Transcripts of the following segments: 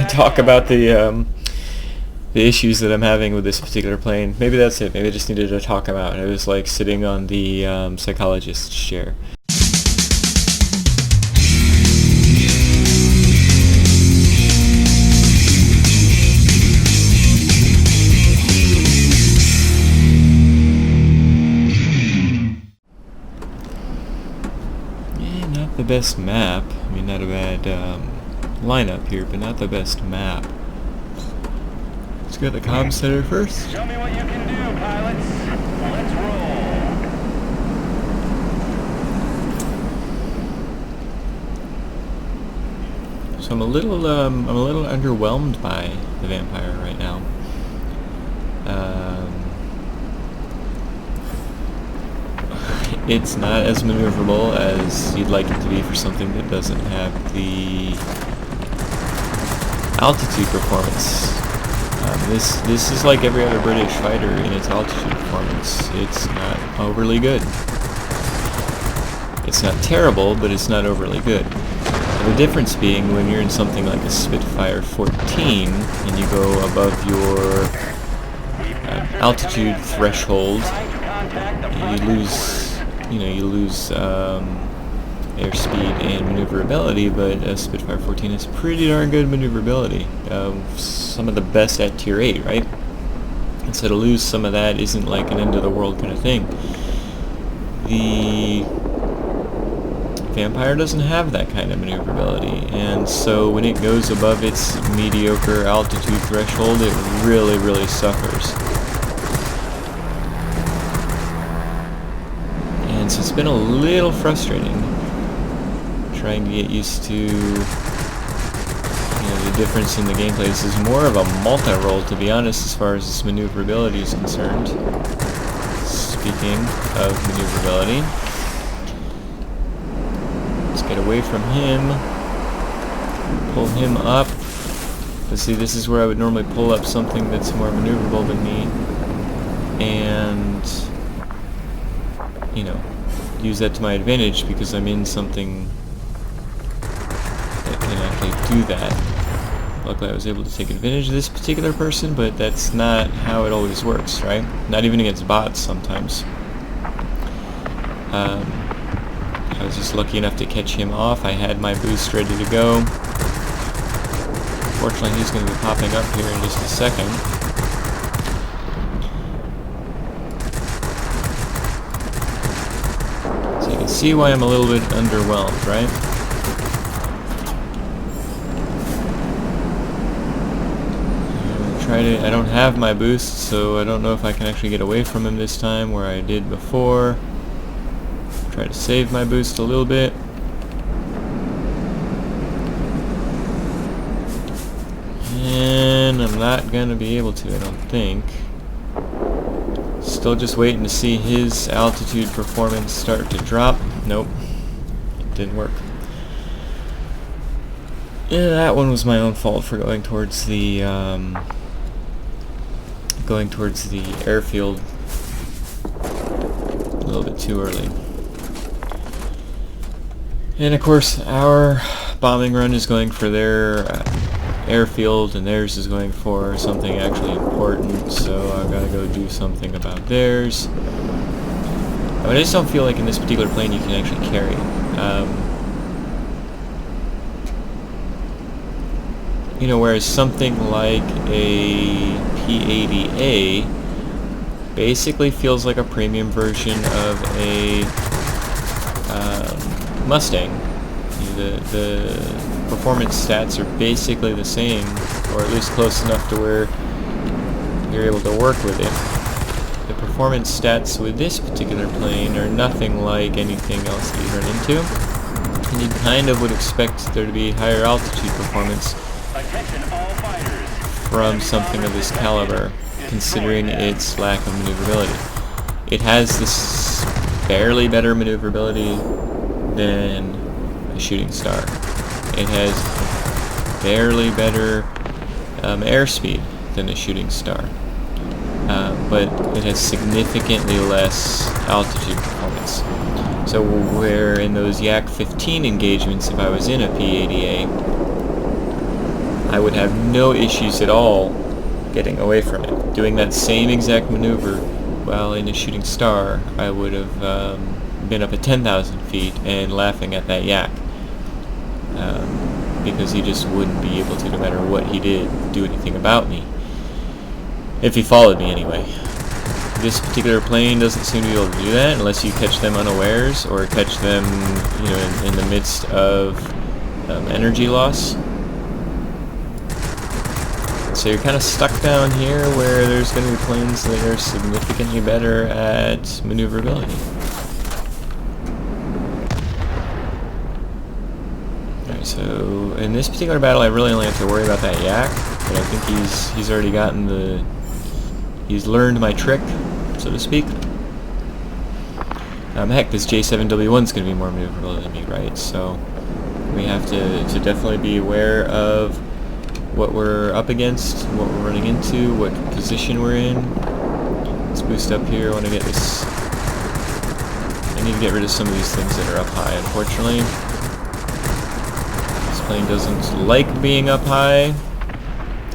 talk about the issues that I'm having with this particular plane. Maybe that's it. Maybe I just needed to talk them out. I was like sitting on the psychologist's chair. Yeah, not the best map. I mean, not a bad lineup here, but not the best map. Let's go to the comm center first. Show me what you can do, pilots. Let's roll. So I'm a little underwhelmed by the Vampire right now. It's not as maneuverable as you'd like it to be for something that doesn't have the altitude performance. This is like every other British fighter in its altitude performance. It's not overly good. It's not terrible, but it's not overly good. The difference being when you're in something like a Spitfire 14 and you go above your altitude threshold, you lose airspeed and maneuverability, but a Spitfire 14 has pretty darn good maneuverability. Some of the best at Tier 8, right? And so to lose some of that isn't like an end-of-the-world kind of thing. The Vampire doesn't have that kind of maneuverability, and so when it goes above its mediocre altitude threshold, it really, really suffers. And so it's been a little frustrating trying to get used to the difference in the gameplay. This is more of a multi-role, to be honest, as far as this maneuverability is concerned. Speaking of maneuverability, let's get away from him, pull him up. Let's see, this is where I would normally pull up something that's more maneuverable than me, and use that to my advantage because I'm in something that can actually do that. Luckily I was able to take advantage of this particular person, but that's not how it always works, right? Not even against bots sometimes. I was just lucky enough to catch him off. I had my boost ready to go. Fortunately, he's going to be popping up here in just a second. So you can see why I'm a little bit underwhelmed, right? I don't have my boost, so I don't know if I can actually get away from him this time where I did before. Try to save my boost a little bit. And I'm not going to be able to, I don't think. Still just waiting to see his altitude performance start to drop. Nope, it didn't work. Yeah, that one was my own fault for going towards the airfield a little bit too early. And of course our bombing run is going for their airfield, and theirs is going for something actually important, so I've got to go do something about theirs. I just don't feel like in this particular plane you can actually carry. Whereas something like a P-80A basically feels like a premium version of a Mustang. The performance stats are basically the same, or at least close enough to where you're able to work with it. The performance stats with this particular plane are nothing like anything else that you run into, and you kind of would expect there to be higher altitude performance from something of this caliber, considering its lack of maneuverability. It has this barely better maneuverability than a shooting star. It has barely better airspeed than a shooting star. but it has significantly less altitude performance. So where in those Yak-15 engagements, if I was in a P-80A, I would have no issues at all getting away from it. Doing that same exact maneuver while in a shooting star, I would have been up at 10,000 feet and laughing at that Yak. Because he just wouldn't be able to, no matter what he did, do anything about me. If he followed me anyway. This particular plane doesn't seem to be able to do that unless you catch them unawares or catch them, you know, in the midst of energy loss. So you're kind of stuck down here where there's going to be planes that are significantly better at maneuverability. Alright, so in this particular battle I really only have to worry about that Yak, but I think he's already gotten the... he's learned my trick, so to speak. Heck, this J7W1's going to be more maneuverable than me, right? So we have to definitely be aware of what we're up against, what we're running into, what position we're in. Let's boost up here. I want to get this... I need to get rid of some of these things that are up high, unfortunately. This plane doesn't like being up high,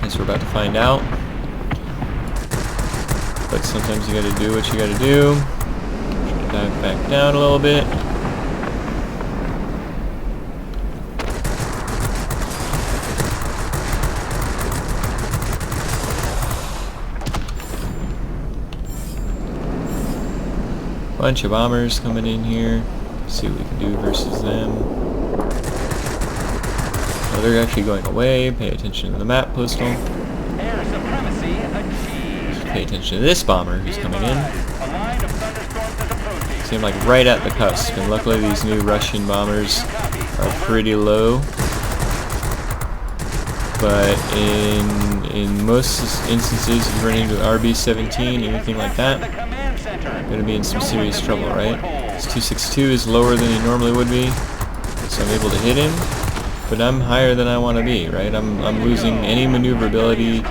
as we're about to find out. But sometimes you gotta do what you gotta do. Try to dive back down a little bit. Bunch of bombers coming in here. See what we can do versus them. Oh, they're actually going away. Pay attention to the map, Postal. Air supremacy achieved. Pay attention to this bomber who's coming in. A line of thunderstorms is approaching. Seem like right at the cusp, and luckily these new Russian bombers are pretty low. But in most instances, if you run into RB-17, anything like that, you're going to be in some serious trouble, right? This 262 is lower than he normally would be, so I'm able to hit him, but I'm higher than I want to be, right? I'm losing any maneuverability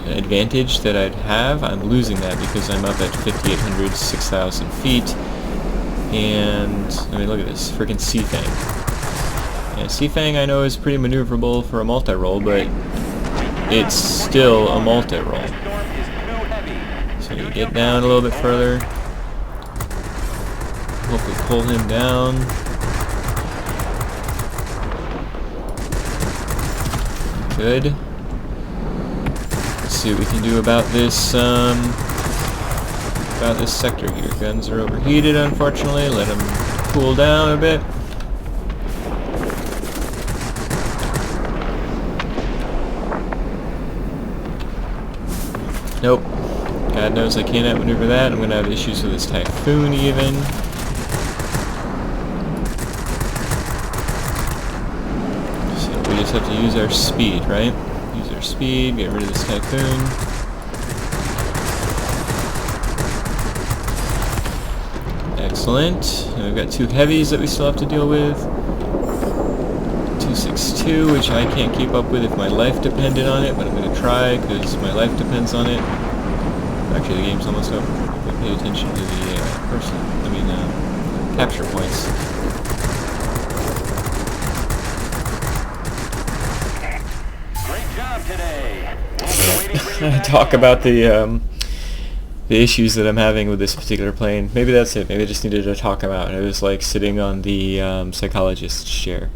advantage that I'd have. I'm losing that because I'm up at 5,800, 6,000 feet, and I mean, look at this, freaking C-Fang. Yeah, C-Fang I know is pretty maneuverable for a multi-roll, but it's still a multi-roll. So you get down a little bit further. Hopefully pull him down. Good. Let's see what we can do about this sector here. Guns are overheated, unfortunately. Let them cool down a bit. Nope. God knows I can't outmaneuver that. I'm going to have issues with this Typhoon even. So we just have to use our speed, right? Use our speed, get rid of this Typhoon. Excellent. And we've got two heavies that we still have to deal with. 262, which I can't keep up with if my life depended on it, but I'm going to try because my life depends on it. Actually, the game's almost over. Pay attention to the capture points. Great job today. Talk about the issues that I'm having with this particular plane. Maybe that's it. Maybe I just needed to talk about it. It was like sitting on the psychologist's chair.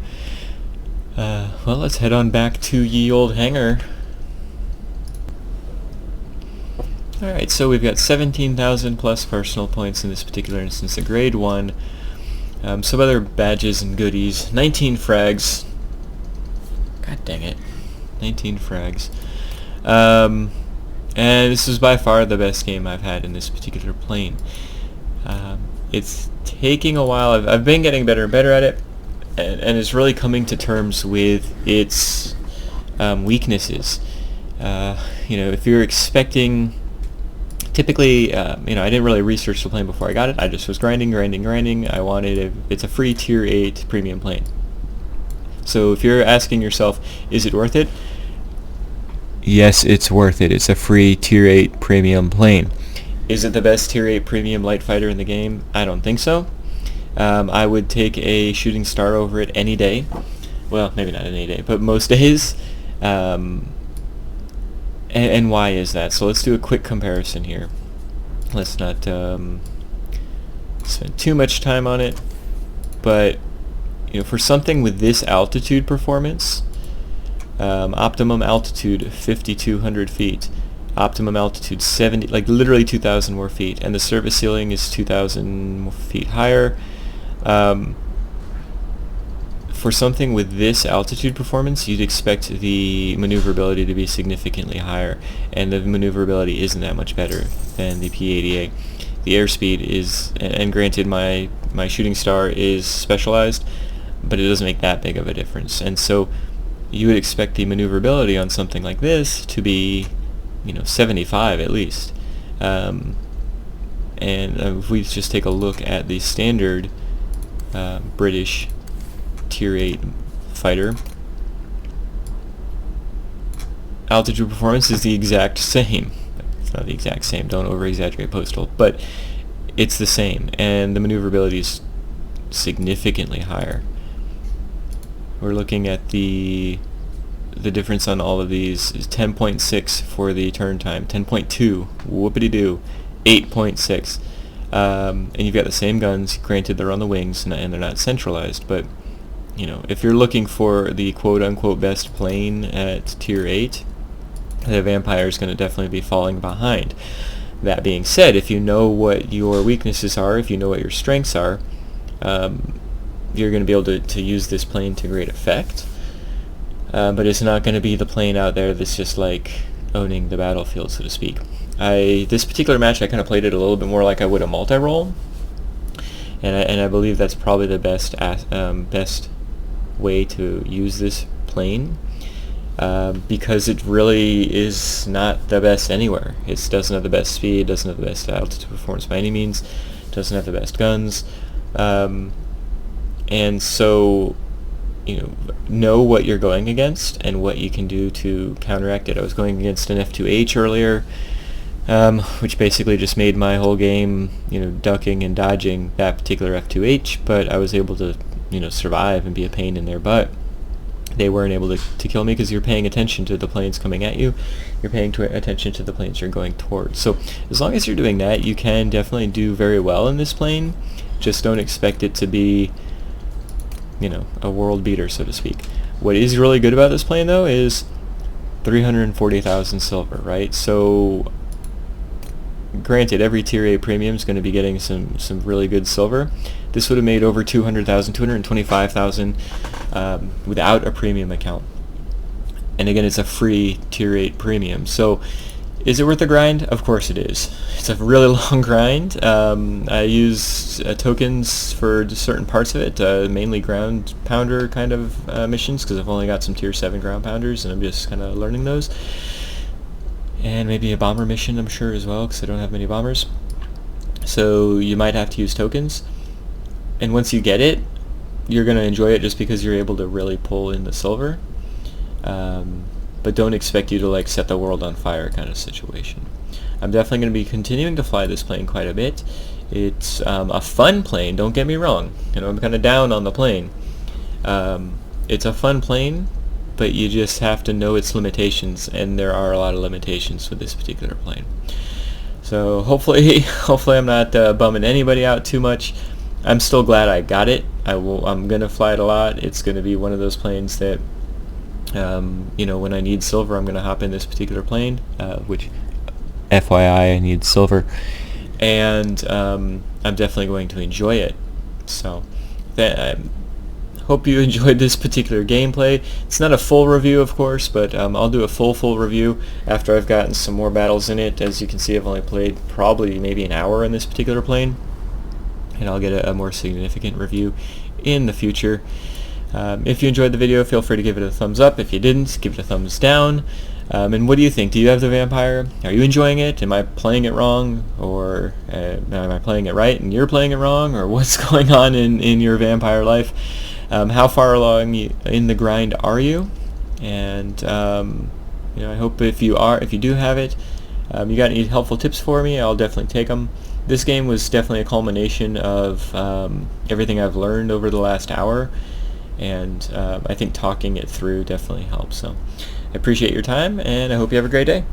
Well, let's head on back to ye old hangar. Alright, so we've got 17,000 plus personal points in this particular instance, a grade 1. Some other badges and goodies. 19 frags. God dang it. 19 frags. And this is by far the best game I've had in this particular plane. It's taking a while. I've been getting better and better at it, and it's really coming to terms with its weaknesses. If you're expecting... Typically, I didn't really research the plane before I got it. I just was grinding. I wanted it's a free Tier 8 premium plane. So if you're asking yourself, is it worth it? yes, it's worth it. It's a free Tier 8 premium plane. Is it the best Tier 8 premium light fighter in the game? I don't think so. I would take a Shooting Star over it any day. Well, maybe not any day, but most days. And why is that? So let's do a quick comparison here. Let's not spend too much time on it. But for something with this altitude performance, optimum altitude 5,200 feet, optimum altitude 70, like literally 2,000 more feet, and the service ceiling is 2,000 feet higher. For something with this altitude performance, you'd expect the maneuverability to be significantly higher, and the maneuverability isn't that much better than the P-80A. The airspeed is, and granted my Shooting Star is specialized, but it doesn't make that big of a difference. And so you would expect the maneuverability on something like this to be 75 at least. And if we just take a look at the standard British Tier 8 fighter, altitude performance is the exact same. It's not the exact same, don't over-exaggerate, Postal, but it's the same, and the maneuverability is significantly higher. We're looking at the difference on all of these is 10.6 for the turn time, 10.2, whoopity-doo, 8.6. And you've got the same guns, granted they're on the wings and they're not centralized, but if you're looking for the quote-unquote best plane at Tier 8, the Vampire is going to definitely be falling behind. That being said, if you know what your weaknesses are, if you know what your strengths are, you're going to be able to use this plane to great effect. But it's not going to be the plane out there that's just like owning the battlefield, so to speak. This particular match, I kind of played it a little bit more like I would a multi-role, and I believe that's probably the best way to use this plane, because it really is not the best anywhere. It doesn't have the best speed, doesn't have the best altitude performance by any means, doesn't have the best guns, and so know what you're going against and what you can do to counteract it. I was going against an F.2H earlier, which basically just made my whole game, ducking and dodging that particular F.2H, but I was able to, survive and be a pain in their butt. They weren't able to kill me because you're paying attention to the planes coming at you. You're paying attention to the planes you're going towards. So as long as you're doing that, you can definitely do very well in this plane. Just don't expect it to be, a world beater, so to speak. What is really good about this plane, though, is 340,000 silver, right? So granted, every Tier 8 premium is going to be getting some really good silver. This would have made over 200,000, 225,000 without a premium account. And again, it's a free Tier 8 premium. So is it worth the grind? Of course it is. It's a really long grind. I use tokens for certain parts of it, mainly ground pounder kind of missions, because I've only got some Tier 7 ground pounders, and I'm just kind of learning those. And maybe a bomber mission, I'm sure, as well, because I don't have many bombers. So you might have to use tokens. And once you get it, you're going to enjoy it just because you're able to really pull in the silver. But don't expect you to set the world on fire kind of situation. I'm definitely going to be continuing to fly this plane quite a bit. It's a fun plane, don't get me wrong. I'm kind of down on the plane. It's a fun plane, but you just have to know its limitations, and there are a lot of limitations with this particular plane. So hopefully I'm not bumming anybody out too much. I'm still glad I got it. I'm going to fly it a lot. It's going to be one of those planes that, when I need silver, I'm going to hop in this particular plane, which, FYI, I need silver. And I'm definitely going to enjoy it. So hope you enjoyed this particular gameplay. It's not a full review, of course, but I'll do a full review after I've gotten some more battles in it. As you can see, I've only played probably maybe an hour in this particular plane, and I'll get a more significant review in the future. If you enjoyed the video, feel free to give it a thumbs up. If you didn't, give it a thumbs down. And what do you think? Do you have the Vampire? Are you enjoying it? Am I playing it wrong? Or am I playing it right and you're playing it wrong? Or what's going on in your Vampire life? How far along in the grind are you? And I hope if you do have it, you got any helpful tips for me, I'll definitely take them. This game was definitely a culmination of everything I've learned over the last hour, and I think talking it through definitely helps. So I appreciate your time, and I hope you have a great day.